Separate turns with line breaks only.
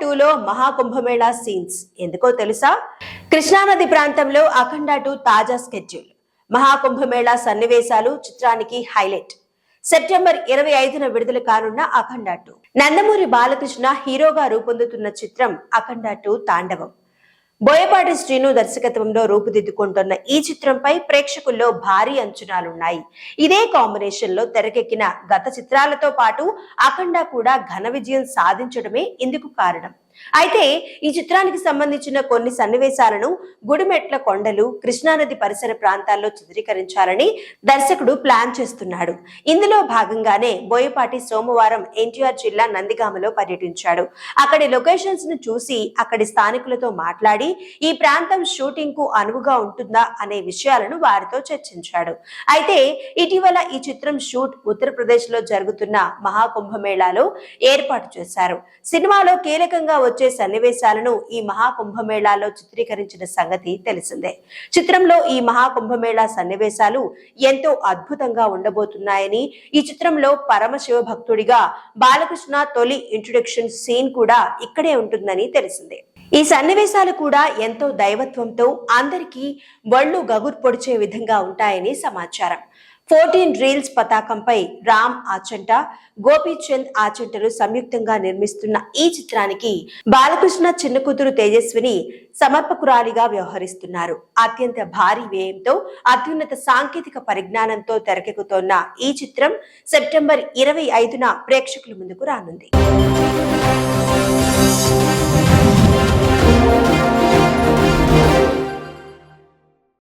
2లో మహాకుంభమేళా సీన్స్ ఎందుకో తెలుసా? కృష్ణానది ప్రాంతంలో అఖండ 2 తాజా స్కెడ్యూల్. మహాకుంభమేళా సన్నివేశాలు చిత్రానికి హైలైట్. సెప్టెంబర్ 25న విడుదల కానున్న అఖండ 2. నందమూరి బాలకృష్ణ హీరోగా రూపొందుతున్న చిత్రం అఖండ 2 తాండవం. బోయపాటి శ్రీను దర్శకత్వంలో రూపుదిద్దుకుంటున్న ఈ చిత్రంపై ప్రేక్షకుల్లో భారీ అంచనాలున్నాయి. ఇదే కాంబినేషన్ లో తెరకెక్కిన గత చిత్రాలతో పాటు అఖండ కూడా ఘన విజయం సాధించడమే ఇందుకు కారణం. అయితే ఈ చిత్రానికి సంబంధించిన కొన్ని సన్నివేశాలను గుడిమెట్ల కొండలు, కృష్ణానది పరిసర ప్రాంతాల్లో చిత్రీకరించాలని దర్శకుడు ప్లాన్ చేస్తున్నాడు. ఇందులో భాగంగానే బోయపాటి సోమవారం ఎన్టీఆర్ జిల్లా నందిగామలో పర్యటించాడు. అక్కడి లొకేషన్స్ ను చూసి అక్కడి స్థానికులతో మాట్లాడి ఈ ప్రాంతం షూటింగ్ కు అనువుగా ఉంటుందా అనే విషయాలను వారితో చర్చించాడు. అయితే ఇటీవల ఈ చిత్రం షూట్ ఉత్తరప్రదేశ్ లో జరుగుతున్న మహాకుంభమేళాలో ఏర్పాటు చేశారు. సినిమాలో కీలకంగా వచ్చే సన్నివేశాలను ఈ మహాకుంభమేళాలో చిత్రీకరించిన సంగతి తెలిసిందే. చిత్రంలో ఈ మహాకుంభమేళా సన్నివేశాలు ఎంతో అద్భుతంగా ఉండబోతున్నాయని, ఈ చిత్రంలో పరమశివ భక్తుడిగా బాలకృష్ణ తొలి ఇంట్రొడక్షన్ సీన్ కూడా ఇక్కడే ఉంటుందని తెలిసిందే. ఈ సన్నివేశాలు కూడా ఎంతో దైవత్వంతో అందరికీ వళ్ళు గగురు పొడిచే విధంగా ఉంటాయని సమాచారం. 14 రీల్స్ పతాకంపై రామ్ ఆచంట, గోపీచంద్ ఆచంటలు సంయుక్తంగా నిర్మిస్తున్న ఈ చిత్రానికి బాలకృష్ణ చిన్న కూతురు తేజస్విని సమర్పకురాలిగా వ్యవహరిస్తున్నారు. అత్యంత భారీ వ్యయంతో అత్యున్నత సాంకేతిక పరిజ్ఞానంతో తెరకెక్కుతోన్న ఈ చిత్రం సెప్టెంబర్ 25న ప్రేక్షకుల ముందుకు రానుంది.